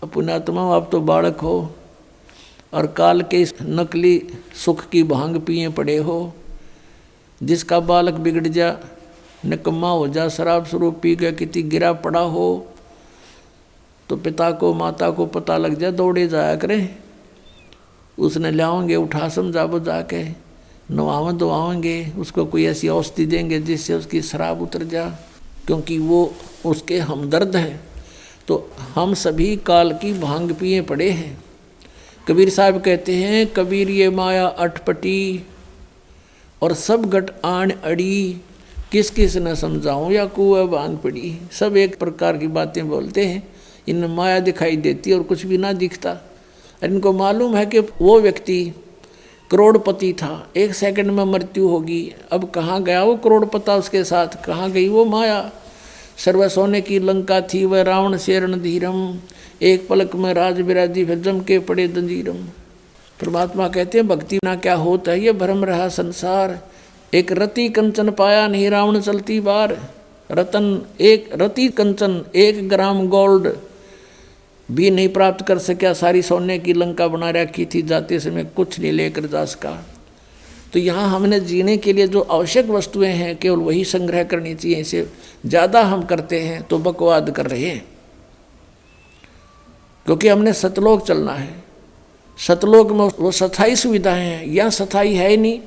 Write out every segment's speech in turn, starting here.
पुण्यात्मा आप तो बालक हो और काल के इस नकली सुख की भांग पिए पड़े हो। जिसका बालक बिगड़ जा, निकम्मा हो जा, शराब स्वरूप पी के कितनी गिरा पड़ा हो तो पिता को माता को पता लग जाए, दौड़े जाया करें, उसने लाओगे उठा समझा बुझा के, नवावेंगे, उसको कोई ऐसी औषधि देंगे जिससे उसकी शराब उतर जा, क्योंकि वो उसके हमदर्द हैं। तो हम सभी काल की भांग पिए पड़े हैं। कबीर साहब कहते हैं, कबीर ये माया अटपटी और सब घट आन अड़ी, किस किस न समझाऊं या कुआ भांग पड़ी। सब एक प्रकार की बातें बोलते हैं, इनमें माया दिखाई देती और कुछ भी ना दिखता। इनको मालूम है कि वो व्यक्ति करोड़पति था, 1 सेकंड में मृत्यु होगी। अब कहाँ गया वो करोड़पता, उसके साथ कहाँ गई वो माया। सर्व सोने की लंका थी वह रावण से रणधीरम, एक पलक में राज बिराजी फिर जम के पड़े दंजीरम। परमात्मा कहते हैं भक्ति ना क्या होता है, ये भ्रम रहा संसार। एक रति कंचन पाया नहीं रावण चलती बार, रतन एक रति कंचन 1 ग्राम गोल्ड भी नहीं प्राप्त कर सका, सारी सोने की लंका बना रखी थी, जाते समय कुछ नहीं लेकर जा सका। तो यहाँ हमने जीने के लिए जो आवश्यक वस्तुएं हैं केवल वही संग्रह करनी चाहिए। इसे ज़्यादा हम करते हैं तो बकवाद कर रहे हैं, क्योंकि हमने सतलोक चलना है। सतलोक में वो स्थायी सुविधाएं हैं, यहाँ स्थायी है ही नहीं।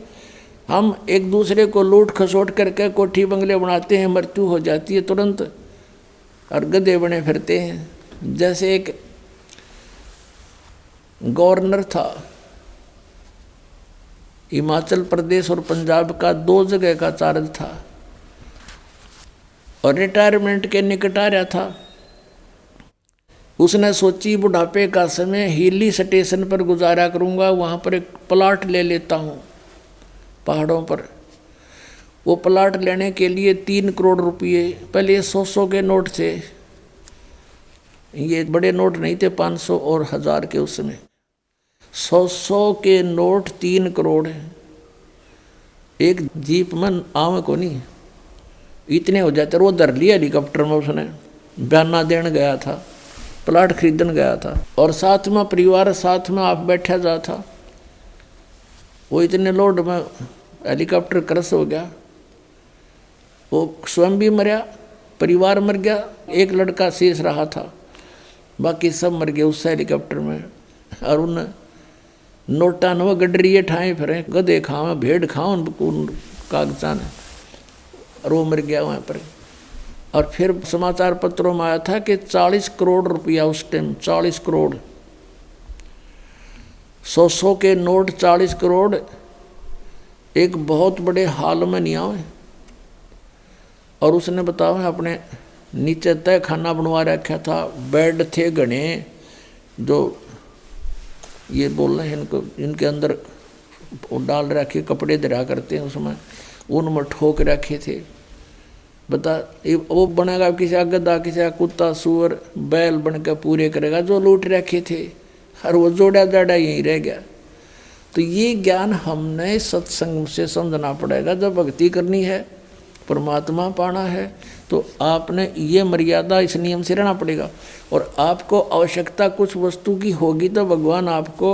हम एक दूसरे को लूट खसोट करके कोठी बंगले बनाते हैं, मृत्यु हो जाती है तुरंत और गधे बने फिरते हैं। जैसे एक गवर्नर था हिमाचल प्रदेश और पंजाब का, 2 जगह का चार्ज था और रिटायरमेंट के निकट आ रहा था। उसने सोची बुढ़ापे का समय हिली स्टेशन पर गुजारा करूंगा, वहाँ पर एक प्लाट ले लेता हूँ पहाड़ों पर। वो प्लाट लेने के लिए 3 करोड़ रुपये, पहले 100 के नोट थे, ये बड़े नोट नहीं थे 500 और 1000 के, उस समय 100 के नोट 3 करोड़ है। एक जीप में आवे को नहीं, इतने हो जाते। वो धर लिया हेलीकॉप्टर में, उसने बयाना देने गया था, प्लाट खरीदन गया था और साथ में परिवार साथ में आप बैठा जा था। वो इतने लोड में हेलीकॉप्टर क्रश हो गया, वो स्वयं भी मरा, परिवार मर गया, एक लड़का शेष रहा था, बाकी सब मर गए उस हेलीकॉप्टर में। और उन नोटा न गडरिए ठाए फिरे, गधे खावे भेड़ खाओ कागजान, और वो मर गया वहाँ पर। और फिर समाचार पत्रों में आया था कि 40 करोड़ रुपया उस टाइम, 40 करोड़, 100 के नोट 40 करोड़ एक बहुत बड़े हाल में नहीं आए। और उसने बताया अपने नीचे तय खाना बनवा रखा था, बेड थे घने, जो ये बोल रहे हैं इनको, इनके अंदर डाल रखे कपड़े दरा करते हैं, उसमें उनमें ठोक रखे थे। बता वो बनेगा किसी का गधा, किसी का कुत्ता सुअर बैल बन के पूरे करेगा जो लूट रखे थे, और वो जोड़ा जाड़ा यहीं रह गया। तो ये ज्ञान हमने सत्संग से समझना पड़ेगा। जब भक्ति करनी है, परमात्मा पाना है, तो आपने ये मर्यादा, इस नियम से रहना पड़ेगा। और आपको आवश्यकता कुछ वस्तु की होगी तो भगवान आपको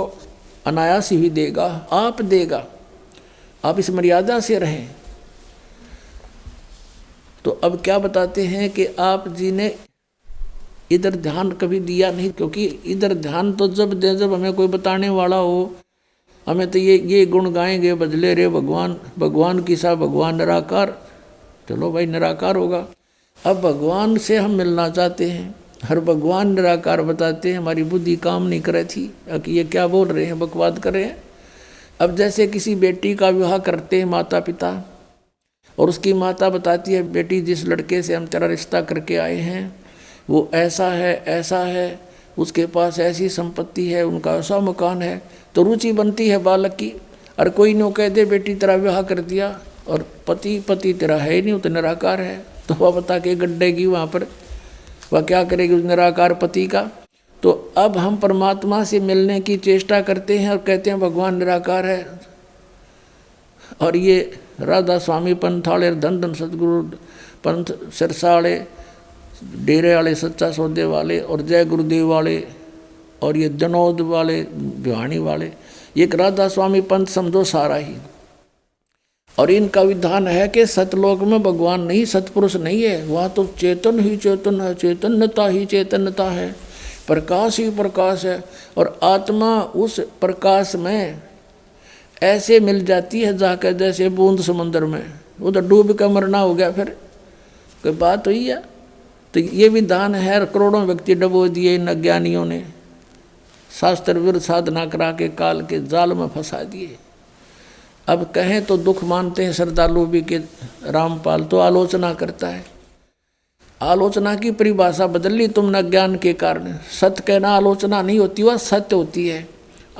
अनायास ही देगा, आप देगा। आप इस मर्यादा से रहें। तो अब क्या बताते हैं कि आप जी ने इधर ध्यान कभी दिया नहीं, क्योंकि इधर ध्यान तो जब दे जब हमें कोई बताने वाला हो। हमें तो ये गुण गाएंगे, बजले रे भगवान, भगवान की सा भगवान निराकार। चलो भाई निराकार होगा। अब भगवान से हम मिलना चाहते हैं, हर भगवान निराकार बताते हैं, हमारी बुद्धि काम नहीं कर रही थी कि ये क्या बोल रहे हैं, बकवाद कर रहे हैं। अब जैसे किसी बेटी का विवाह करते हैं माता पिता, और उसकी माता बताती है, बेटी जिस लड़के से हम तेरा रिश्ता करके आए हैं वो ऐसा है, उसके पास ऐसी संपत्ति है, उनका ऐसा मकान है। तो रुचि बनती है बालक की। और कोई नो कह दे बेटी तेरा विवाह कर दिया और पति तेरा है ही नहीं, वो तो निराकार है, तो वह बता के गड्ढेगी वहाँ पर, वह क्या करेगी उस निराकार पति का। तो अब हम परमात्मा से मिलने की चेष्टा करते हैं और कहते हैं भगवान निराकार है। और ये राधा स्वामी पंथ वाले, धन धन सतगुरु पंथ सिरसा वाले, डेरे वाले, सच्चा सौदे वाले और जय गुरुदेव वाले और ये जनौद वाले, भिवानी वाले, एक राधा स्वामी पंथ समझो सारा ही। और इनका विधान है कि सतलोक में भगवान नहीं, सतपुरुष नहीं है, वहाँ तो चेतन ही चेतन है, चैतन्यता ही चैतन्यता है, प्रकाश ही प्रकाश है। और आत्मा उस प्रकाश में ऐसे मिल जाती है जाकर जैसे बूंद समंदर में, उधर डूब कर मरना हो गया, फिर कोई बात हुई है। तो ये विधान है, करोड़ों व्यक्ति डबो दिए इन अज्ञानियों ने, शास्त्र विरुद्ध साधना करा के काल के जाल में फंसा दिए। अब कहें तो दुख मानते हैं श्रद्धालु भी कि रामपाल तो आलोचना करता है। आलोचना की परिभाषा बदल ली तुमने अज्ञान के कारण। सत्य कहना आलोचना नहीं होती, वह सत्य होती है।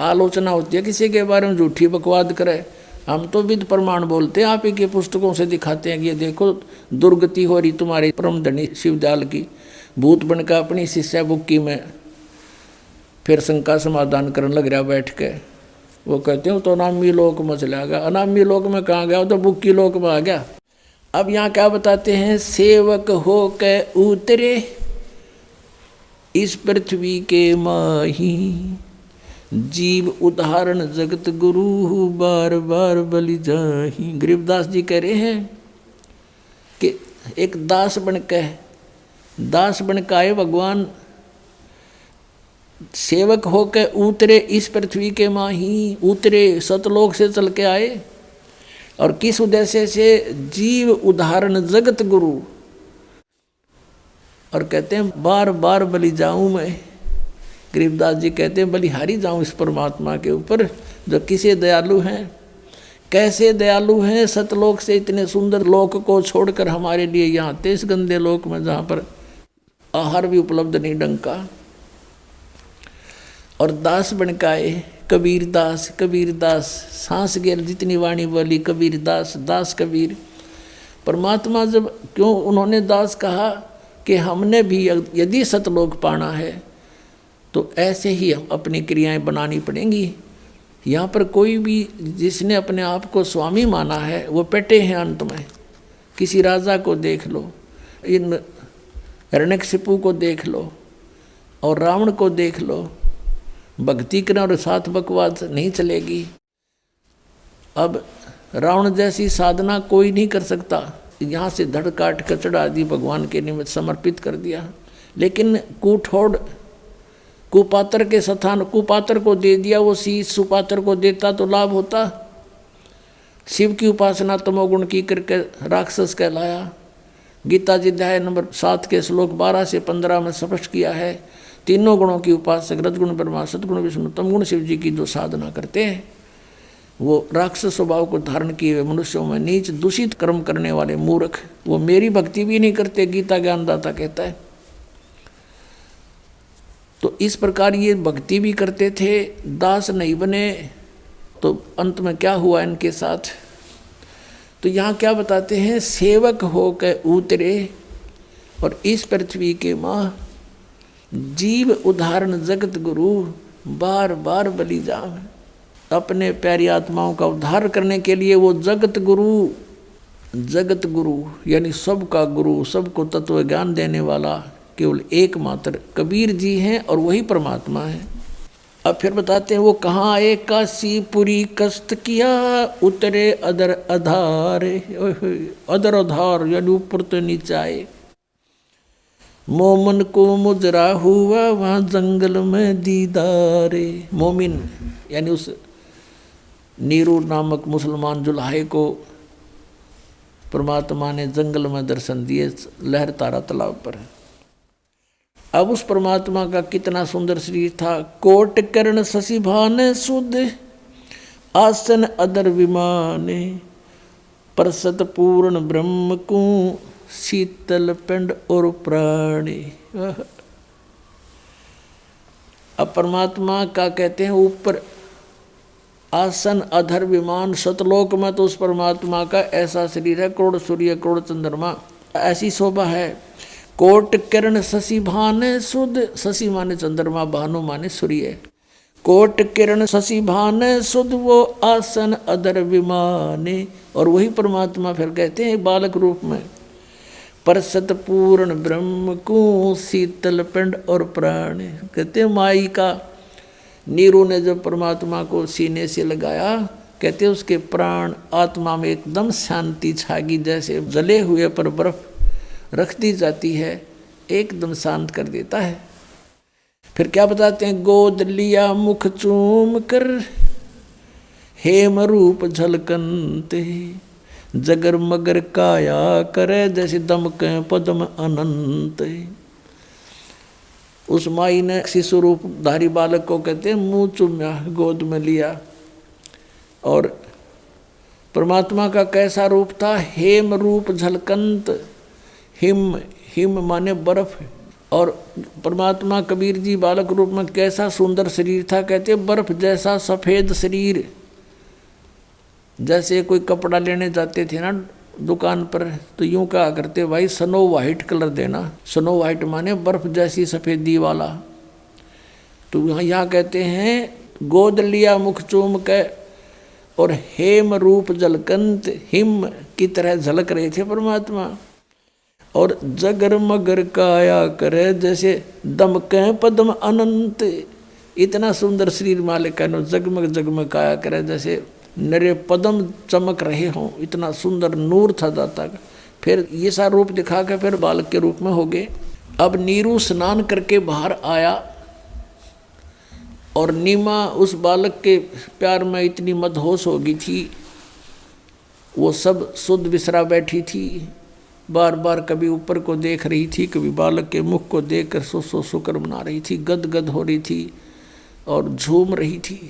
आलोचना होती है किसी के बारे में झूठी बकवाद करे। हम तो विद प्रमाण बोलते हैं, आप ही की पुस्तकों से दिखाते हैं कि ये देखो दुर्गति हो रही तुम्हारे परम धनी शिवदयाल की। भूत बनकर अपनी शिष्या बुक्की में फिर शंका समाधान करने लग रहा बैठ के। वो कहते हैं तो अनामी लोक में चला गया। अनामी लोक में कहाँ गया? तो बुक्की लोक में आ गया। अब यहाँ क्या बताते हैं? सेवक हो के उतरे इस पृथ्वी के माही, जीव उदाहरण जगत गुरु बार बार बलि जाही। गरीबदास जी कह रहे हैं कि एक दास बन के आए भगवान, सेवक होके उतरे इस पृथ्वी के माही, उतरे सतलोक से चल के आए। और किस उद्देश्य से? जीव उदाहरण जगत गुरु। और कहते हैं बार बार बलि जाऊं मैं। गरीबदास जी कहते हैं बलिहारी जाऊं इस परमात्मा के ऊपर जो किसे दयालु हैं, कैसे दयालु हैं। सतलोक से इतने सुंदर लोक को छोड़कर हमारे लिए यहाँ आते इस गंदे लोक में जहाँ पर आहार भी उपलब्ध नहीं ढंग का। और दास बन के आए कबीरदास सांस गेल जितनी वाणी बोली कबीरदास, दास कबीर। परमात्मा जब क्यों उन्होंने दास कहा कि हमने भी यदि सतलोक पाना है तो ऐसे ही अपनी क्रियाएं बनानी पड़ेंगी। यहाँ पर कोई भी जिसने अपने आप को स्वामी माना है वो पेटे हैं अंत में। किसी राजा को देख लो, इन हिरण्यकशिपु को देख लो और रावण को देख लो, भक्ति करना और साथ बकवाद नहीं चलेगी। अब रावण जैसी साधना कोई नहीं कर सकता। यहाँ से धड़ काट कर चढ़ा दी, भगवान के निमित्त समर्पित कर दिया। लेकिन कुठोड़ कुपात्र के स्थान कुपात्र को दे दिया, वो शीश सुपात्र को देता तो लाभ होता। शिव की उपासना तमोगुण की करके राक्षस कहलाया। गीता जी अध्याय नंबर 7 के श्लोक 12 से 15 में स्पष्ट किया है। तीनों गुणों की उपासक रजगुण ब्रह्मा सदगुण विष्णु तमगुण शिव जी की जो साधना करते हैं वो राक्षस स्वभाव को धारण किए हुए मनुष्यों में नीच दूषित कर्म करने वाले मूर्ख, वो मेरी भक्ति भी नहीं करते, गीता ज्ञानदाता कहता है। तो इस प्रकार ये भक्ति भी करते थे, दास नहीं बने। तो अंत में क्या हुआ इनके साथ? तो यहाँ क्या बताते हैं? सेवक हो के उतरे और इस पृथ्वी के माँ, जीव उदाहरण जगत गुरु बार बार बलि जाम। अपने प्यारी आत्माओं का उद्धार करने के लिए वो जगत गुरु यानी सबका गुरु, सबको तत्व ज्ञान देने वाला केवल एकमात्र कबीर जी हैं और वही परमात्मा है। अब फिर बताते हैं वो कहाँ आए? काशीपुरी कष्ट किया उतरे अदर आधार, अदर आधार यानी ऊपर तो नीचे आए। मोमन को मुजरा हुआ वहाँ जंगल में दीदारे। मोमिन यानी उस नीरू नामक मुसलमान जुल्हे को परमात्मा ने जंगल में दर्शन दिए लहर तारा तालाब पर। अब उस परमात्मा का कितना सुंदर शरीर था। कोट कर्ण शशि भान सुध आसन अदर विमाने, परसत पूर्ण ब्रह्म को शीतल पिंड और प्राणी। अब परमात्मा का कहते हैं ऊपर आसन अधर विमान। सतलोक में तो उस परमात्मा का ऐसा शरीर है, करोड़ सूर्य करोड़ चंद्रमा, ऐसी शोभा है। कोट किरण शशि भान सुध, शशि माने चंद्रमा, भानु माने सूर्य। कोट किरण शशि भान सुध वो आसन अधर विमाने। और वही परमात्मा फिर कहते हैं बालक रूप में, परसत पूर्ण ब्रह्म को शीतल पिंड और प्राण। कहते हैं माई का नीरू ने जब परमात्मा को सीने से लगाया, कहते उसके प्राण आत्मा में एकदम शांति छागी, जैसे जले हुए पर बर्फ रख दी जाती है, एकदम शांत कर देता है। फिर क्या बताते हैं, गोद लिया मुख चूम कर हेम रूप झलकनते, जगर मगर काया करे जैसे दमके पद्म अनंत। उस माई ने शिशु रूप धारी बालक को कहते हैं मुँह चूम्या, गोद में लिया। और परमात्मा का कैसा रूप था, हेम रूप झलकंत। हिम, हिम माने बर्फ। और परमात्मा कबीर जी बालक रूप में कैसा सुंदर शरीर था, कहते बर्फ जैसा सफ़ेद शरीर। जैसे कोई कपड़ा लेने जाते थे ना दुकान पर, तो यूं कहा करते भाई स्नो वाइट कलर देना। स्नो वाइट माने बर्फ जैसी सफ़ेदी वाला। तो यहाँ कहते हैं गोद लिया मुख चूम के और हेम रूप झलकंत, हिम की तरह झलक रहे थे परमात्मा। और जगर मगर काया करे जैसे दमके पद्म अनंत। इतना सुंदर शरीर मालिक है, जगमग जगमग काया करे जैसे नरे पद्म चमक रहे हों, इतना सुंदर नूर था दाता का। फिर ये सा रूप दिखा के फिर बालक के रूप में हो गए। अब नीरू स्नान करके बाहर आया और नीमा उस बालक के प्यार में इतनी मदहोश हो गई थी, वो सब सुध बिसरा बैठी थी। बार बार कभी ऊपर को देख रही थी, कभी बालक के मुख को देख कर सो शुक्र बना रही थी, गदगद हो रही थी और झूम रही थी।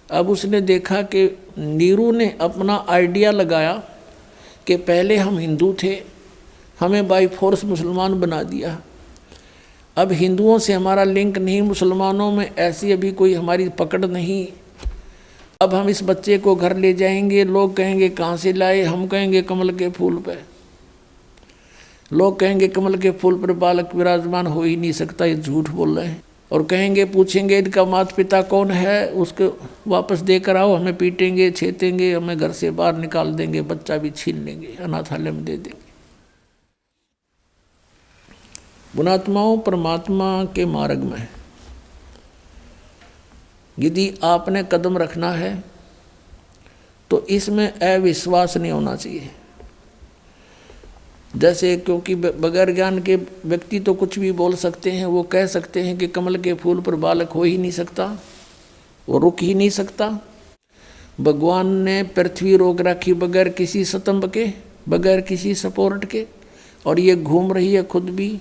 अब उसने देखा कि नीरू ने अपना आइडिया लगाया कि पहले हम हिंदू थे, हमें बाई फोर्स मुसलमान बना दिया। अब हिंदुओं से हमारा लिंक नहीं, मुसलमानों में ऐसी अभी कोई हमारी पकड़ नहीं। अब हम इस बच्चे को घर ले जाएंगे, लोग कहेंगे कहाँ से लाए, हम कहेंगे कमल के फूल पे। लोग कहेंगे कमल के फूल पर बालक विराजमान हो ही नहीं सकता, ये झूठ बोल रहे हैं। और कहेंगे, पूछेंगे इनका माता पिता कौन है, उसको वापस देकर आओ, हमें पीटेंगे, छेतेंगे, हमें घर से बाहर निकाल देंगे, बच्चा भी छीन लेंगे, अनाथालय में दे देंगे। गुणात्माओं, परमात्मा के मार्ग में यदि आपने कदम रखना है तो इसमें अविश्वास नहीं होना चाहिए। जैसे क्योंकि बगैर ज्ञान के व्यक्ति तो कुछ भी बोल सकते हैं, वो कह सकते हैं कि कमल के फूल पर बालक हो ही नहीं सकता, वो रुक ही नहीं सकता। भगवान ने पृथ्वी रोक रखी बगैर किसी स्तंभ के, बगैर किसी सपोर्ट के, और ये घूम रही है खुद भी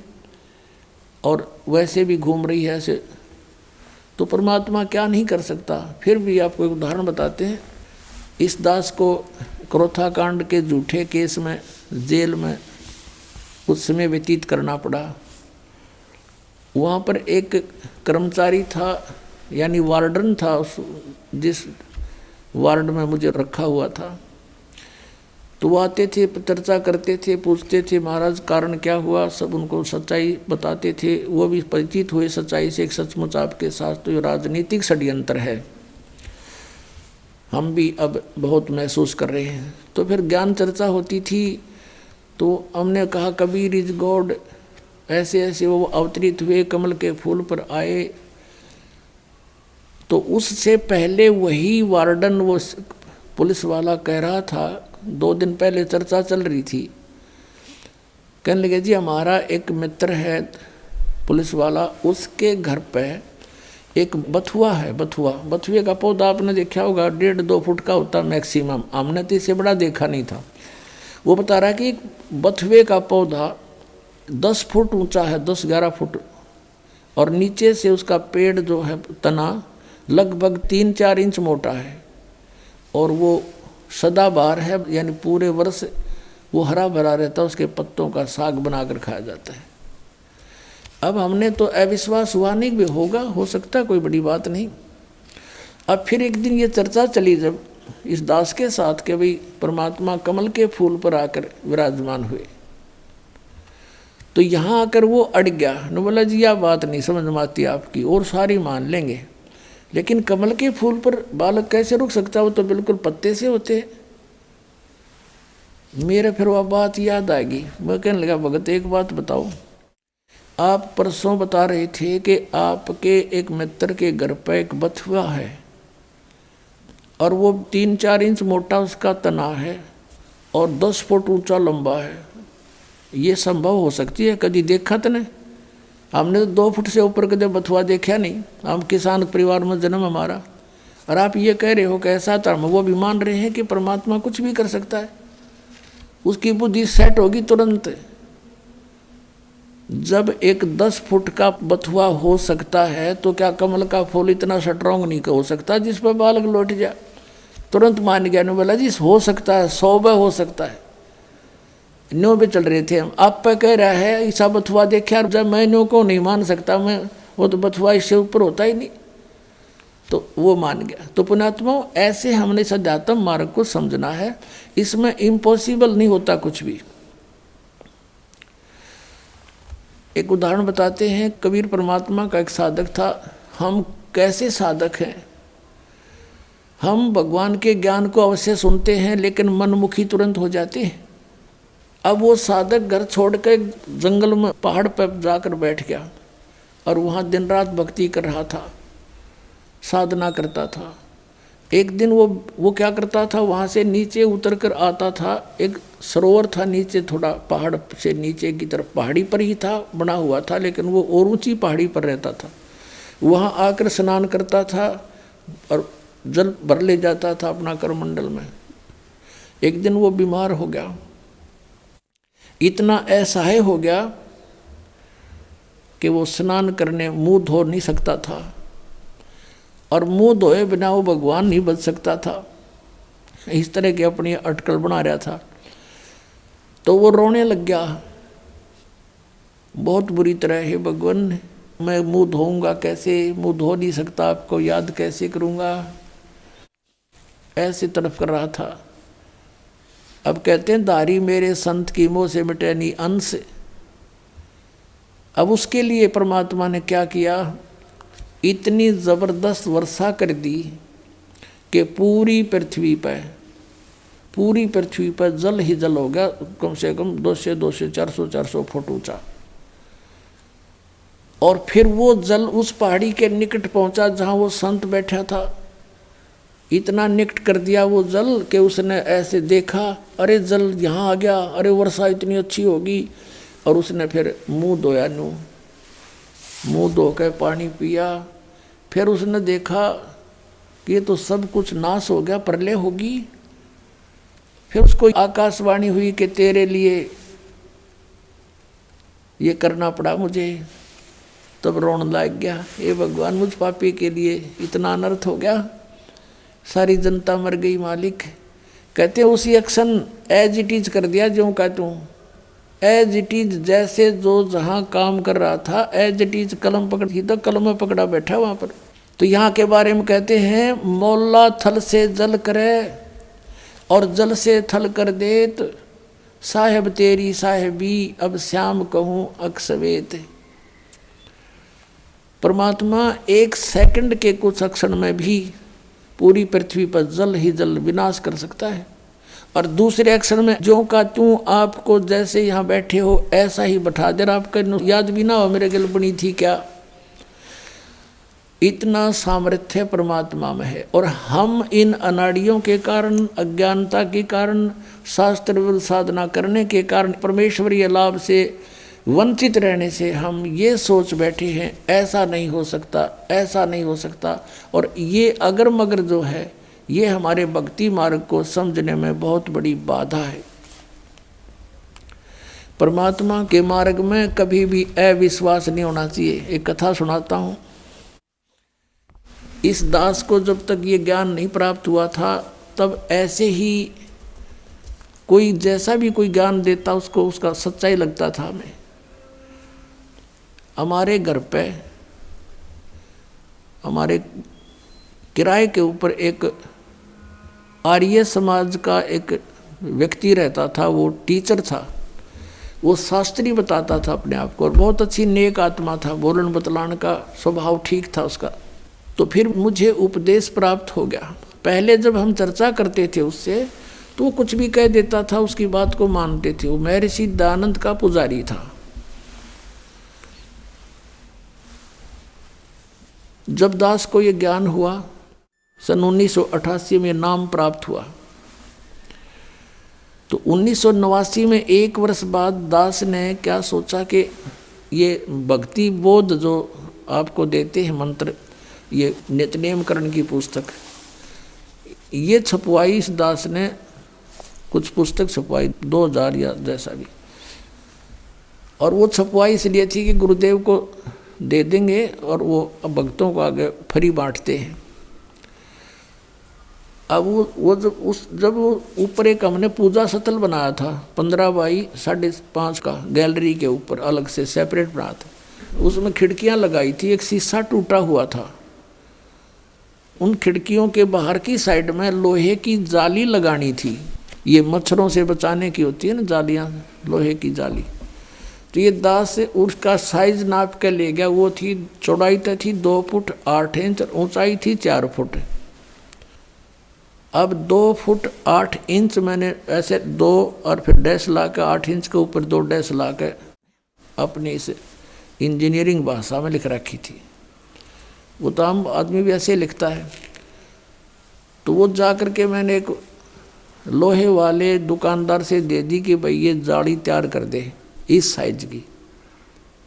और वैसे भी घूम रही है ऐसे। तो परमात्मा क्या नहीं कर सकता। फिर भी आपको एक उदाहरण बताते हैं। इस दास को क्रोथा कांड के झूठे केस में जेल में कुछ समय व्यतीत करना पड़ा। वहाँ पर एक कर्मचारी था, यानी वार्डन था, जिस वार्ड में मुझे रखा हुआ था। तो वो आते थे, चर्चा करते थे, पूछते थे महाराज कारण क्या हुआ, सब उनको सच्चाई बताते थे। वो भी परिचित हुए सच्चाई से, एक सचमुच आपके साथ तो ये राजनीतिक षड्यंत्र है, हम भी अब बहुत महसूस कर रहे हैं। तो फिर ज्ञान चर्चा होती थी, तो हमने कहा कबीर इज गॉड, ऐसे ऐसे वो अवतरित हुए, कमल के फूल पर आए। तो उससे पहले वही वार्डन, वो पुलिस वाला कह रहा था, 2 दिन पहले चर्चा चल रही थी, कहने लगे जी हमारा एक मित्र है पुलिस वाला, उसके घर पे एक बथुआ है। बथुए का पौधा आपने देखा होगा, 1.5-2 फुट का होता मैक्सिमम, हमने तो इससे बड़ा देखा नहीं था। वो बता रहा है कि बथुए का पौधा 10 फुट ऊंचा है, 10-11 फुट, और नीचे से उसका पेड़ जो है तना लगभग 3-4 इंच मोटा है, और वो सदाबहार है, यानी पूरे वर्ष वो हरा भरा रहता है, उसके पत्तों का साग बनाकर खाया जाता है। अब हमने तो अविश्वास हुआ नहीं, भी होगा, हो सकता है, कोई बड़ी बात नहीं। अब फिर एक दिन ये चर्चा चली जब इस दास के साथ के भाई परमात्मा कमल के फूल पर आकर विराजमान हुए, तो यहाँ आकर वो अड़ गया न, बोला जी यह बात नहीं समझ में आती आपकी, और सारी मान लेंगे, लेकिन कमल के फूल पर बालक कैसे रुक सकता, वो तो बिल्कुल पत्ते से होते। मेरे फिर वह बात याद आएगी, मैं कहने लगा भगत एक बात बताओ, आप परसों बता रहे थे कि आपके एक मित्र के घर पर एक बथुआ है और वो 3-4 इंच मोटा उसका तना है और 10 फुट ऊंचा लंबा है। ये संभव हो सकती है? कभी देखा तो नहीं, हमने तो 2 फुट से ऊपर कदे बथुआ देखा नहीं। हम किसान परिवार में जन्म हमारा, और आप ये कह रहे हो कि ऐसा धर्म, वो भी मान रहे हैं कि परमात्मा कुछ भी कर सकता है। उसकी बुद्धि सेट होगी तुरंत। जब एक 10 फुट का बथुआ हो सकता है तो क्या कमल का फूल इतना स्ट्रॉन्ग नहीं हो सकता जिस पर बालक लौट जाए? तुरंत मान गया ने बोला जी हो सकता है, 100 बार हो सकता है। न्यो पे चल रहे थे हम, आप पे कह रहा है ऐसा बथुआ देखा, जब मैं न्यो को नहीं मान सकता, मैं वो तो बथुआ इससे ऊपर होता ही नहीं, तो वो मान गया। तो पुण्यात्मा, ऐसे हमने सध्यात्म मार्ग को समझना है। इसमें इम्पॉसिबल नहीं होता कुछ भी। एक उदाहरण बताते हैं। कबीर परमात्मा का एक साधक था। हम कैसे साधक हैं? हम भगवान के ज्ञान को अवश्य सुनते हैं लेकिन मनमुखी तुरंत हो जाते हैं। अब वो साधक घर छोड़ कर जंगल में पहाड़ पर जाकर बैठ गया और वहाँ दिन रात भक्ति कर रहा था, साधना करता था। एक दिन वो क्या करता था, वहाँ से नीचे उतर कर आता था। एक सरोवर था नीचे, थोड़ा पहाड़ से नीचे की तरफ, पहाड़ी पर ही था, बना हुआ था, लेकिन वो और ऊंची पहाड़ी पर रहता था। वहाँ आकर स्नान करता था और जल भर ले जाता था अपना करमंडल में। एक दिन वो बीमार हो गया, इतना असहाय हो गया कि वो स्नान करने मुंह धो नहीं सकता था, और मुंह धोए बिना वो भगवान नहीं बच सकता था। इस तरह की अपनी अटकल बना रहा था। तो वो रोने लग गया बहुत बुरी तरह, हे भगवान मैं मुंह धोऊंगा कैसे, मुंह धो नहीं सकता, आपको याद कैसे करूंगा, ऐसे तड़प कर रहा था। अब कहते हैं दारी मेरे संत की मोह से मिटे नहीं अंश। अब उसके लिए परमात्मा ने क्या किया, इतनी जबरदस्त वर्षा कर दी कि पूरी पृथ्वी पर जल ही जल हो गया, कम से कम 200 400 फुट ऊंचा। और फिर वो जल उस पहाड़ी के निकट पहुंचा जहां वो संत बैठा था। इतना निकट कर दिया वो जल कि उसने ऐसे देखा, अरे जल यहाँ आ गया, अरे वर्षा इतनी अच्छी होगी। और उसने फिर मुंह धोया, मुंह धो कर पानी पिया। फिर उसने देखा कि ये तो सब कुछ नाश हो गया, प्रलय होगी। फिर उसको आकाशवाणी हुई कि तेरे लिए ये करना पड़ा मुझे। तब रोने लग गया, हे भगवान मुझ पापी के लिए इतना अनर्थ हो गया, सारी जनता मर गई मालिक। कहते उसी एक्शन एज इट इज कर दिया, जो का तू एज इट इज, जैसे जो जहाँ काम कर रहा था एज इट इज, कलम पकड़ थी तो कलम में पकड़ा बैठा वहाँ पर। तो यहाँ के बारे में कहते हैं, मौला थल से जल करे और जल से थल कर देत, साहेब तेरी साहेबी अब श्याम कहूँ अक्सवेत। परमात्मा 1 सेकंड के कुछ क्षण में भी पूरी पृथ्वी पर जल ही जल विनाश कर सकता है। और दूसरे अक्षर में जो का तू, आपको जैसे यहाँ बैठे हो ऐसा ही बैठा दे, आपका याद भी ना हो मेरे गिल बनी थी क्या। इतना सामर्थ्य परमात्मा में है। और हम इन अनाड़ियों के कारण, अज्ञानता के कारण, शास्त्र विरुद्ध साधना करने के कारण, परमेश्वरीय लाभ से वंचित रहने से हम ये सोच बैठे हैं ऐसा नहीं हो सकता, ऐसा नहीं हो सकता। और ये अगर मगर जो है ये हमारे भक्ति मार्ग को समझने में बहुत बड़ी बाधा है। परमात्मा के मार्ग में कभी भी अविश्वास नहीं होना चाहिए। एक कथा सुनाता हूँ। इस दास को जब तक ये ज्ञान नहीं प्राप्त हुआ था तब ऐसे ही कोई जैसा भी कोई ज्ञान देता उसको उसका सच्चाई लगता था हमें। हमारे घर पे हमारे किराए के ऊपर एक आर्य समाज का एक व्यक्ति रहता था। वो टीचर था, वो शास्त्री बताता था अपने आप को, और बहुत अच्छी नेक आत्मा था, बोलन बतलाने का स्वभाव ठीक था उसका। तो फिर मुझे उपदेश प्राप्त हो गया। पहले जब हम चर्चा करते थे उससे तो वो कुछ भी कह देता था, उसकी बात को मानते थे। वो महर्षि दयानंद का पुजारी था। जब दास को ये ज्ञान हुआ, सन 1988 में नाम प्राप्त हुआ, तो 1989 में 1 वर्ष बाद दास ने क्या सोचा कि ये भक्ति बोध जो आपको देते हैं मंत्र, ये नित्यनेमकरण की पुस्तक, ये छपवाई इस दास ने, कुछ पुस्तक छपवाई 2000 या जैसा भी, और वो छपवाई इसलिए थी कि गुरुदेव को दे देंगे और वो भक्तों को आगे फ्री बांटते हैं। अब वो जब वो ऊपर एक हमने पूजा सतल बनाया था 15 बाई 5.5 का, गैलरी के ऊपर अलग से सेपरेट बना था, उसमें खिड़कियां लगाई थी, एक शीशा टूटा हुआ था, उन खिड़कियों के बाहर की साइड में लोहे की जाली लगानी थी, ये मच्छरों से बचाने की होती है ना जालियां, लोहे की जाली। तो ये दास से उसका साइज नाप के ले गया, वो थी चौड़ाई तो थी 2 फुट 8 इंच, ऊंचाई थी 4 फुट। अब 2 फुट 8 इंच मैंने ऐसे 2 और फिर डैश ला के 8 इंच के ऊपर 2 डैश ला के अपनी इस इंजीनियरिंग भाषा में लिख रखी थी। वो तो आम आदमी भी ऐसे लिखता है। तो वो जा कर के मैंने एक लोहे वाले दुकानदार से दे दी कि भाई ये जाली तैयार कर दे इस साइज की।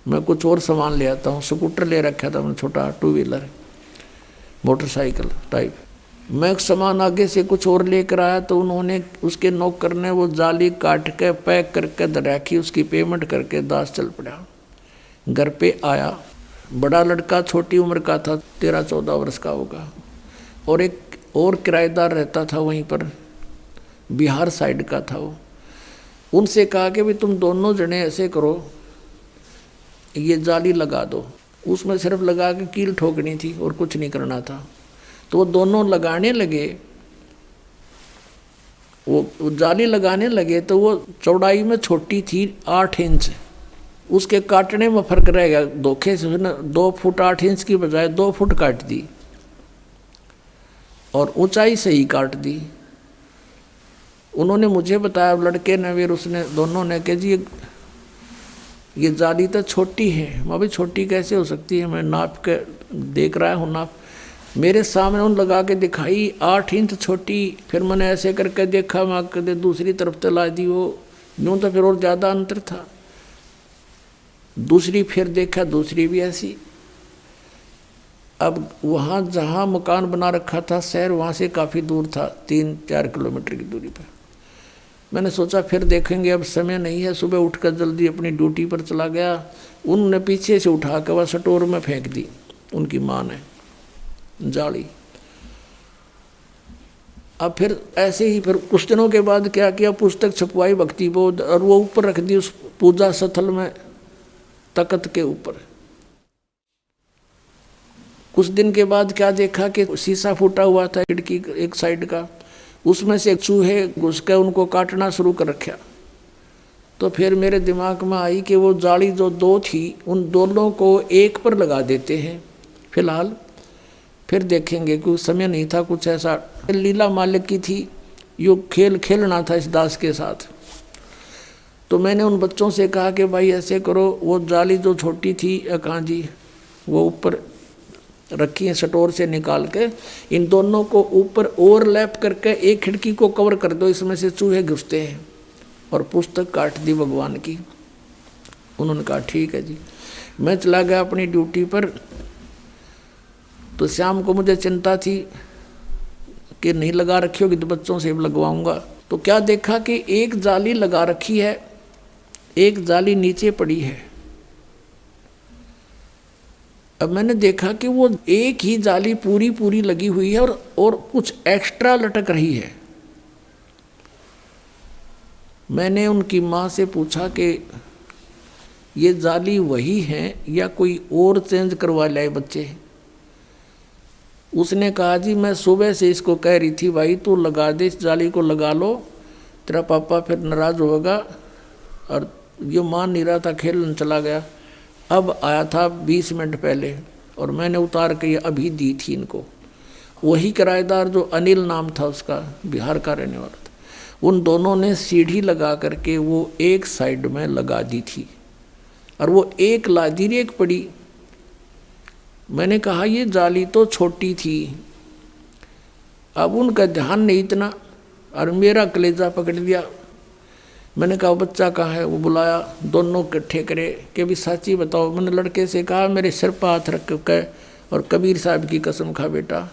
मैं कुछ और सामान ले आता हूँ, स्कूटर ले रखा था मैं, छोटा 2 व्हीलर मोटरसाइकिल टाइप। मैं सामान आगे से कुछ और लेकर आया तो उन्होंने उसके नौकर ने वो जाली काट के पैक करके रखी, उसकी पेमेंट करके दास चल पड़ा। घर पे आया, बड़ा लड़का छोटी उम्र का था, 13-14 वर्ष का होगा, और एक और किराएदार रहता था वहीं पर, बिहार साइड का था वो। उनसे कहा कि भाई तुम दोनों जने ऐसे करो, ये जाली लगा दो। उसमें सिर्फ लगा के कील ठोकनी थी और कुछ नहीं करना था। तो वो दोनों लगाने लगे, वो जाली लगाने लगे तो वो चौड़ाई में छोटी थी 8 इंच, उसके काटने में फर्क रह गया। धोखे से 2 फुट 8 इंच की बजाय 2 फुट काट दी और ऊंचाई से ही काट दी। उन्होंने मुझे बताया, लड़के ने फिर उसने दोनों ने कहा जी ये जाली तो छोटी है। मैं भी छोटी कैसे हो सकती है, मैं नाप के देख रहा हूँ नाप। मेरे सामने उन लगा के दिखाई 8 इंच छोटी। फिर मैंने ऐसे करके देखा, मैं कदे दूसरी तरफ तला दी, वो यूँ तो फिर और ज़्यादा अंतर था। दूसरी फिर देखा, दूसरी भी ऐसी। अब वहाँ जहाँ मकान बना रखा था शहर, वहाँ से काफ़ी दूर था, 3-4 किलोमीटर की दूरी पर। मैंने सोचा फिर देखेंगे, अब समय नहीं है। सुबह उठकर जल्दी अपनी ड्यूटी पर चला गया। उन्होंने पीछे से उठा कर वह स्टोर में फेंक दी, उनकी माँ ने जाली। अब फिर ऐसे ही फिर कुछ दिनों के बाद क्या किया, पुस्तक छपवाई भक्ति बोध, और वो ऊपर रख दी उस पूजा स्थल में, तख्त के ऊपर। कुछ दिन के बाद क्या देखा कि शीशा फूटा हुआ था खिड़की एक साइड का, उसमें से चूहे घुस के उनको काटना शुरू कर रखा। तो फिर मेरे दिमाग में आई कि वो जाली जो 2 थी, उन दोनों को एक पर लगा देते हैं फिलहाल, फिर देखेंगे। कुछ समय नहीं था, कुछ ऐसा लीला मालिक की थी, यो खेल खेलना था इस दास के साथ। तो मैंने उन बच्चों से कहा कि भाई ऐसे करो, वो जाली जो छोटी थी कहाँ जी, वो ऊपर रखी है स्टोर से निकाल के, इन दोनों को ऊपर ओवरलैप करके एक खिड़की को कवर कर दो, इसमें से चूहे घुसते हैं। और पुस्तक काट दी भगवान की। उन्होंने कहा ठीक है जी। मैं चला गया अपनी ड्यूटी पर। तो शाम को मुझे चिंता थी कि नहीं लगा रखी होगी तो बच्चों से लगवाऊंगा। तो क्या देखा कि एक जाली लगा रखी है, एक जाली नीचे पड़ी है। अब मैंने देखा कि वो एक ही जाली पूरी पूरी लगी हुई है और कुछ एक्स्ट्रा लटक रही है। मैंने उनकी माँ से पूछा कि ये जाली वही है या कोई और चेंज करवा लाए बच्चे। उसने कहा जी मैं सुबह से इसको कह रही थी भाई तू लगा दे, इस जाली को लगा लो, तेरा पापा फिर नाराज़ होगा। और ये मान नहीं रहा था, खेलने चला गया। अब आया था 20 मिनट पहले और मैंने उतार के ये अभी दी थी इनको। वही किराएदार जो अनिल नाम था उसका, बिहार का रहने वाला था, उन दोनों ने सीढ़ी लगा करके वो एक साइड में लगा दी थी। और वो एक लादी एक पड़ी। मैंने कहा ये जाली तो छोटी थी। अब उनका ध्यान नहीं इतना और मेरा कलेजा पकड़ लिया। मैंने कहा बच्चा कहाँ है? वो बुलाया, दोनों इकट्ठे करे कि भी साची बताओ। मैंने लड़के से कहा मेरे सिर पर हाथ रख के और कबीर साहब की कसम खा बेटा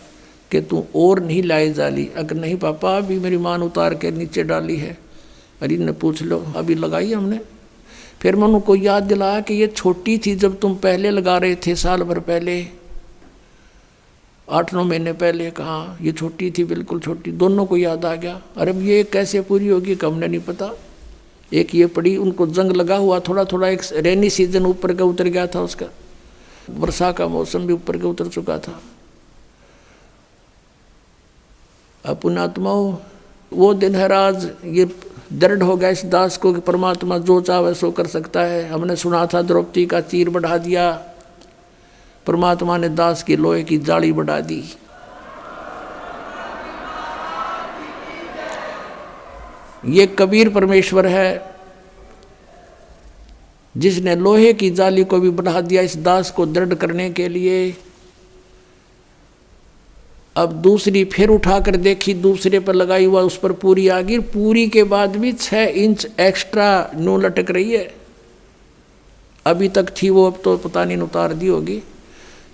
कि तू और नहीं लाए जाली। अगर नहीं पापा अभी मेरी मान उतार के नीचे डाली है। अरे ने पूछ लो, अभी लगाई हमने। फिर मैं उनको याद दिलाया कि ये छोटी थी जब तुम पहले लगा रहे थे, साल भर पहले, 8-9 महीने पहले। कहाँ ये छोटी थी, बिल्कुल छोटी। दोनों को याद आ गया। अरे अब ये कैसे पूरी होगी कि हमने नहीं पता। एक ये पड़ी, उनको जंग लगा हुआ थोड़ा थोड़ा। एक रेनी सीजन ऊपर का उतर गया था उसका, वर्षा का मौसम भी ऊपर का उतर चुका था। पुण्यात्माओं, वो दिन है आज। ये दृढ़ हो गया इस दास को कि परमात्मा जो चाहे सो कर सकता है। हमने सुना था द्रौपदी का चीर बढ़ा दिया, परमात्मा ने दास की लोहे की जाली बढ़ा दी। ये कबीर परमेश्वर है जिसने लोहे की जाली को भी बढ़ा दिया इस दास को दृढ़ करने के लिए। अब दूसरी फिर उठाकर देखी, दूसरे पर लगाई हुआ, उस पर पूरी आ गई। पूरी के बाद भी 6 इंच एक्स्ट्रा नो लटक रही है। अभी तक थी वो, अब तो पता नहीं उतार दी होगी।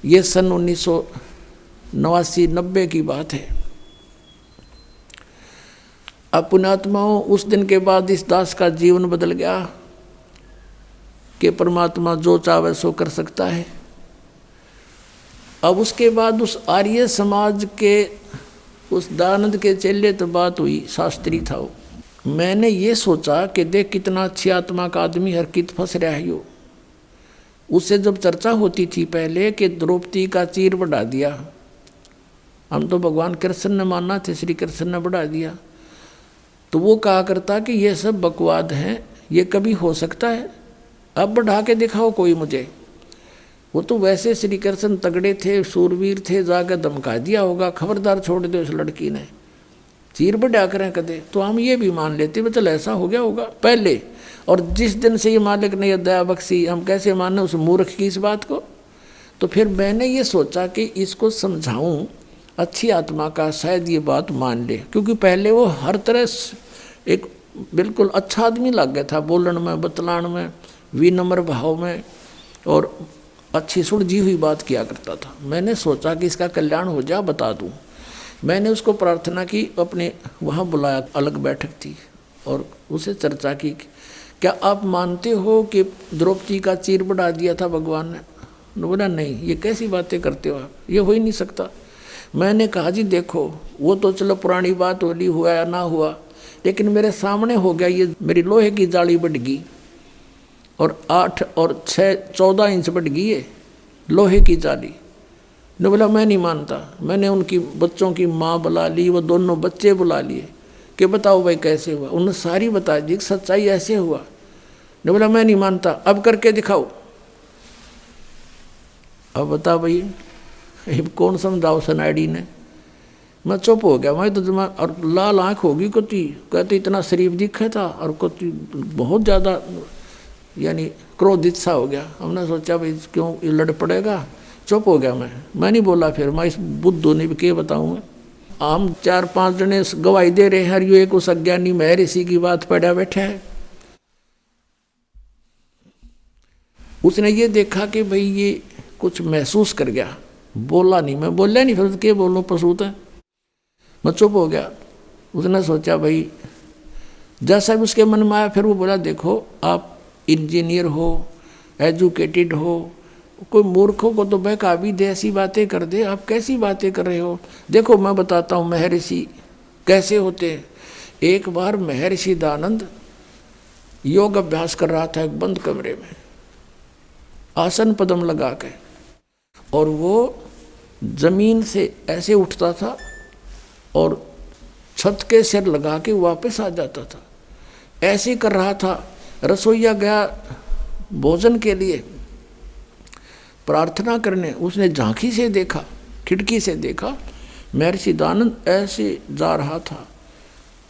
ये सन 1989-90 की बात है। अब पुण्यात्माओं, उस दिन के बाद इस दास का जीवन बदल गया कि परमात्मा जो चाहे सो कर सकता है। अब उसके बाद उस आर्य समाज के उस दयानंद के चेले तो बात हुई, शास्त्री था वो। मैंने ये सोचा कि देख कितना अच्छी आत्मा का आदमी, हर कित फंस रहा है यो। उससे जब चर्चा होती थी पहले कि द्रौपदी का चीर बढ़ा दिया, हम तो भगवान कृष्ण ने माना थे, श्री कृष्ण ने बढ़ा दिया, तो वो कहा करता कि ये सब बकवाद हैं, ये कभी हो सकता है? अब बढ़ा के दिखाओ कोई मुझे। वो तो वैसे श्री कृष्ण तगड़े थे, सूरवीर थे, जाकर धमका दिया होगा, खबरदार छोड़ दे उस लड़की ने, चीर बढ़ा करें कदे। तो हम ये भी मान लेते चल ऐसा हो गया होगा पहले। और जिस दिन से ये मालिक ने यह दया बख्शी, हम कैसे माने उस मूर्ख की इस बात को? तो फिर मैंने ये सोचा कि इसको समझाऊं अच्छी आत्मा का, शायद ये बात मान ले। क्योंकि पहले वो हर तरह एक बिल्कुल अच्छा आदमी लग गया था, बोलन में, बतलान में, विनम्र भाव में, और अच्छी सुलझी हुई बात किया करता था। मैंने सोचा कि इसका कल्याण हो जा, बता दूं। मैंने उसको प्रार्थना की, अपने वहाँ बुलाया, अलग बैठक थी, और उसे चर्चा की, क्या आप मानते हो कि द्रौपदी का चीर बढ़ा दिया था भगवान ने? बोला नहीं, ये कैसी बातें करते हो आप, ये हो ही नहीं सकता। मैंने कहा जी देखो, वो तो चलो पुरानी बात होली, हुआ या ना हुआ, लेकिन मेरे सामने हो गया, ये मेरी लोहे की जाली बढ़ गई और 8 और 6 14 इंच बढ़ गई है लोहे की जाली। ने बोला मैं नहीं मानता। मैंने उनकी बच्चों की माँ बुला ली, वो दोनों बच्चे बुला लिए कि बताओ भाई कैसे हुआ। उन्होंने सारी बता दी, सच्चाई ऐसे हुआ। ने बोला मैं नहीं मानता, अब करके दिखाओ। अब बता भाई, कौन समझाओ सनाडी ने। मैं चुप हो गया। मैं तो जमा, और लाल आँख होगी कोती, कहते इतना शरीफ दिखे था, और कोती बहुत ज़्यादा यानी क्रोधित सा हो गया। हमने सोचा भाई क्यों ये लड़ पड़ेगा, चुप हो गया मैं नहीं बोला। फिर मैं इस बुद्धू ने भी क्या बताऊँ। हम 4-5 जने गवाही दे रहे हैं, हर यो एक उस अज्ञानी महर्षि की बात पढ़ा बैठा है। उसने ये देखा कि भाई ये कुछ महसूस कर गया, बोला नहीं। मैं बोला नहीं, फिर क्या बोलूँ, पसूत है। मैं चुप हो गया। उसने सोचा भाई जैसा भी उसके मन में आया, फिर वो बोला देखो आप इंजीनियर हो, एजुकेटेड हो, कोई मूर्खों को तो बहका भी दे, ऐसी बातें कर दे, आप कैसी बातें कर रहे हो। देखो मैं बताता हूँ महर्षि कैसे होते हैं। एक बार महर्षि दयानंद योग अभ्यास कर रहा था एक बंद कमरे में, आसन पद्म लगा के, और वो जमीन से ऐसे उठता था और छत के सिर लगा के वापस आ जाता था। ऐसे कर रहा था। रसोईया गया भोजन के लिए प्रार्थना करने, उसने झांकी से देखा, खिड़की से देखा, महर्षि दयानंद ऐसे जा रहा था,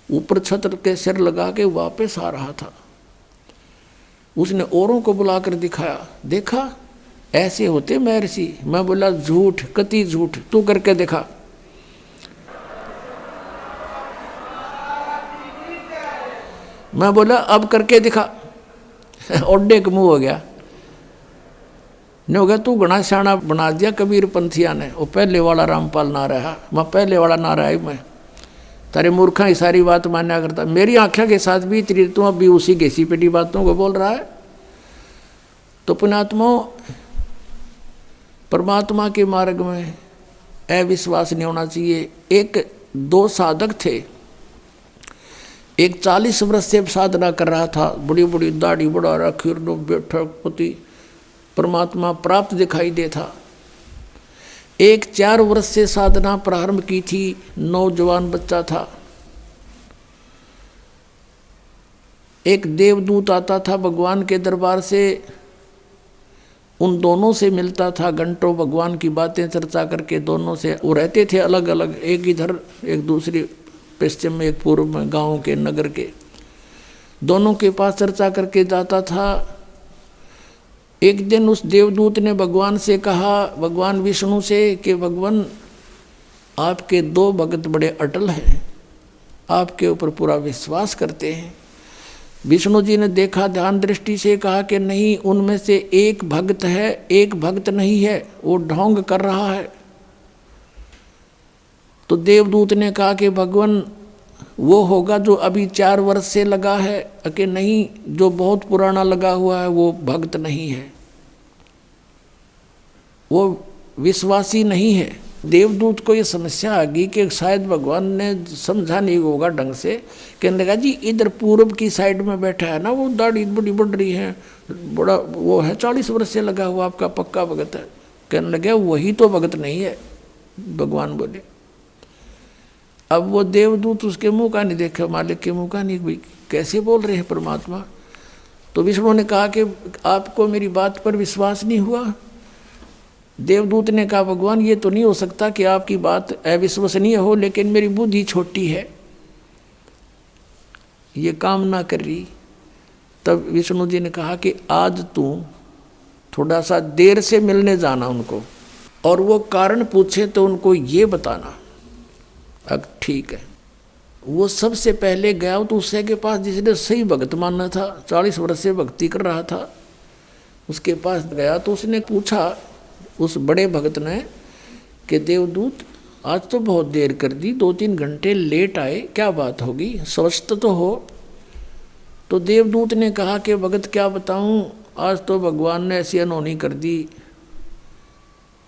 ऊपर छत के सिर लगा के वापस आ रहा था। उसने औरों को बुलाकर दिखाया, देखा ऐसे होते महर्षि। मैं बोला झूठ, कति झूठ, तू करके दिखा। मैं बोला अब करके दिखा। ओडे का मुंह हो गया, नहीं हो गया तू घना सियाना बना दिया कबीर पंथिया ने। वो पहले वाला रामपाल ना रहा, मैं पहले वाला ना रहा मैं, तारे मूर्खा ही सारी बात मान्या करता। मेरी आंखों के साथ भी तेरी तू अब भी उसी घिसी पिटी बातों को बोल रहा है। तो पुण्यात्माओं, परमात्मा के मार्ग में अविश्वास नहीं होना चाहिए। एक दो साधक थे, एक 40 वर्ष से साधना कर रहा था, बड़ी बड़ी दाढ़ी बढ़ा रखी, बैठक पति परमात्मा प्राप्त दिखाई दे था। एक 4 वर्ष से साधना प्रारंभ की थी, नौजवान बच्चा था। एक देवदूत आता था भगवान के दरबार से, उन दोनों से मिलता था, घंटों भगवान की बातें चर्चा करके दोनों से। वो रहते थे अलग अलग, एक इधर एक दूसरी पश्चिम में, एक पूर्व में, गांव के नगर के। दोनों के पास चर्चा करके जाता था। एक दिन उस देवदूत ने भगवान से कहा, भगवान विष्णु से, कि भगवान आपके 2 भक्त बड़े अटल हैं, आपके ऊपर पूरा विश्वास करते हैं। विष्णु जी ने देखा, ध्यान दृष्टि से कहा कि नहीं, उनमें से एक भक्त है, एक भक्त नहीं है, वो ढोंग कर रहा है। तो देवदूत ने कहा कि भगवान वो होगा जो अभी 4 वर्ष से लगा है, कि नहीं, जो बहुत पुराना लगा हुआ है वो भक्त नहीं है, वो विश्वासी नहीं है। देवदूत को ये समस्या आ गई कि शायद भगवान ने समझा नहीं होगा ढंग से। कहने लगा जी इधर पूर्व की साइड में बैठा है ना, वो दाढ़ी बड़ी बढ़ रही है, बड़ा वो है, 40 वर्ष से लगा हुआ, आपका पक्का भगत है। कहने लगे वही तो भगत नहीं है, भगवान बोले। अब वो देवदूत उसके मुंह का नहीं देखा, मालिक के मुंह का नहीं, भाई कैसे बोल रहे हैं परमात्मा। तो विष्णु ने कहा कि आपको मेरी बात पर विश्वास नहीं हुआ। देवदूत ने कहा भगवान ये तो नहीं हो सकता कि आपकी बात अविश्वसनीय हो, लेकिन मेरी बुद्धि छोटी है, ये काम ना कर रही। तब विष्णु जी ने कहा कि आज तू थोड़ा सा देर से मिलने जाना उनको, और वो कारण पूछे तो उनको ये बताना। अब ठीक है। वो सबसे पहले गया तो उससे के पास जिसने सही भगत मानना था, 40 वर्ष से भक्ति कर रहा था, उसके पास गया तो उसने पूछा उस बड़े भगत ने कि देवदूत आज तो बहुत देर कर दी, 2-3 घंटे लेट आए, क्या बात होगी, स्वस्थ तो हो। तो देवदूत ने कहा कि भगत क्या बताऊं, आज तो भगवान ने ऐसी अनहोनी कर दी।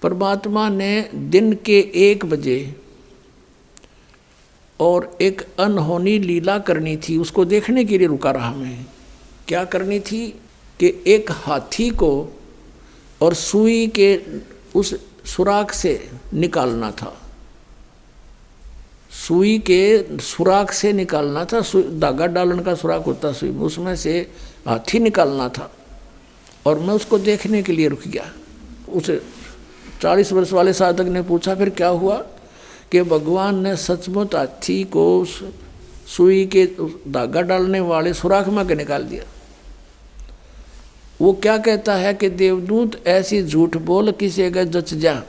परमात्मा ने दिन के 1 बजे और एक अनहोनी लीला करनी थी, उसको देखने के लिए रुका रहा मैं। क्या करनी थी कि एक हाथी को और सुई के उस सुराख से निकालना था, सुई के सुराख से निकालना था। धागा डालने का सुराख होता सुई में, उसमें से हाथी निकालना था। और मैं उसको देखने के लिए रुक गया। उस 40 वर्ष वाले साधक ने पूछा फिर क्या हुआ, कि भगवान ने सचमुच हाथी को सुई के धागा डालने वाले सुराख में के निकाल दिया। वो क्या कहता है कि देवदूत ऐसी झूठ बोल किसी का जच जा,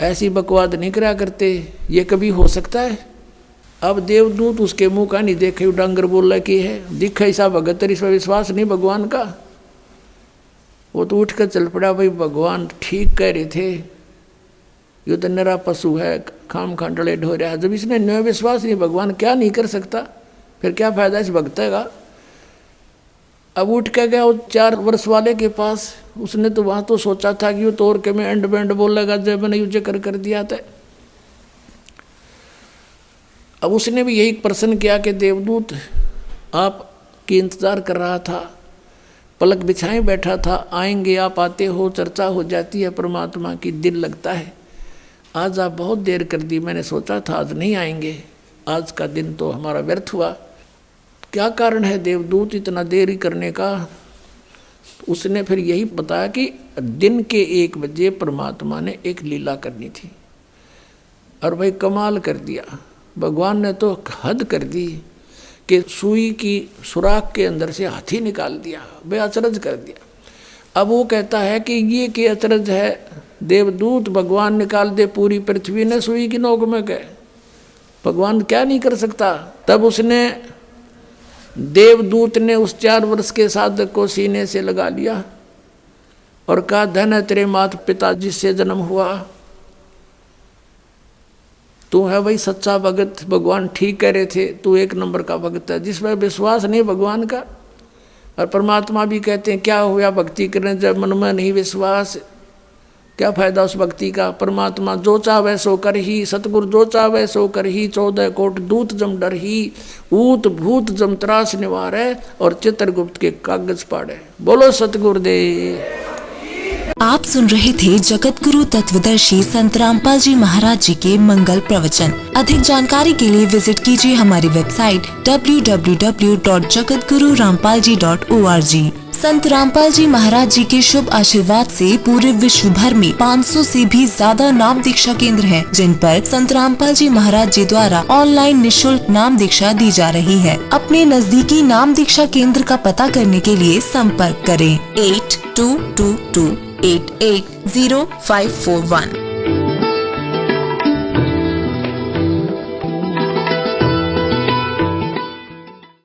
ऐसी बकवाद नहीं करा करते, ये कभी हो सकता है। अब देवदूत उसके मुंह का नहीं देखे, डांगर बोल रहा कि है दिखा ऐसा भगत, इस पर विश्वास नहीं भगवान का। वो तो उठ कर चल पड़ा, भाई भगवान ठीक कह रहे थे, ये तो निरा पशु है, खाम खांडले ढो रहा है। जब इसने न विश्वास नहीं, भगवान क्या नहीं कर सकता, फिर क्या फायदा इस भक्त का। अब उठ के गया 4 वर्ष वाले के पास। उसने तो वहाँ तो सोचा था कि वो तोड़ के मैं एंड बैंड बोलेगा, जब मैंने यूज कर दिया था। अब उसने भी यही प्रश्न किया कि देवदूत आपकी इंतज़ार कर रहा था, पलक बिछाए बैठा था, आएंगे आप, आते हो, चर्चा हो जाती है परमात्मा की, दिल लगता है। आज आप बहुत देर कर दी, मैंने सोचा था आज नहीं आएंगे, आज का दिन तो हमारा व्यर्थ हुआ। क्या कारण है देवदूत इतना देरी करने का। उसने फिर यही बताया कि दिन के 1 बजे परमात्मा ने एक लीला करनी थी। और भाई कमाल कर दिया, भगवान ने तो हद कर दी कि सुई की सुराख के अंदर से हाथी निकाल दिया, भाई अचरज कर दिया। अब वो कहता है कि ये कि अचरज है, देवदूत भगवान निकाल दे पूरी पृथ्वी ने सुई की नोक में गए, भगवान क्या नहीं कर सकता। तब उसने देवदूत ने उस 4 वर्ष के साधक को सीने से लगा लिया और कहा, धन है तेरे माता पिता जिससे जन्म हुआ, तू है वही सच्चा भगत, भगवान ठीक कह रहे थे, तू 1 नंबर का भगत है। जिसमें विश्वास नहीं भगवान का, और परमात्मा भी कहते हैं क्या हुआ भक्ति करने जब मन में नहीं विश्वास, क्या फायदा उस भक्ति का। परमात्मा जो चाहे सो कर ही, सतगुरु जो चाहे सो कर ही, 14 कोटि दूत जम डर ही, ऊत भूत जम त्रास निवारे, और चित्रगुप्त के कागज पाड़े। बोलो सतगुरुदेव। आप सुन रहे थे जगत गुरु तत्वदर्शी संत रामपाल जी महाराज जी के मंगल प्रवचन। अधिक जानकारी के लिए विजिट कीजिए हमारी वेबसाइट www.jagatgururampalji.org। संत रामपाल जी महाराज जी के शुभ आशीर्वाद से पूरे विश्व भर में 500 से भी ज्यादा नाम दीक्षा केंद्र हैं, जिन पर संत रामपाल जी महाराज जी द्वारा ऑनलाइन निशुल्क नाम दीक्षा दी जा रही है। अपने नजदीकी नाम दीक्षा केंद्र का पता करने के लिए संपर्क करें 8222880541।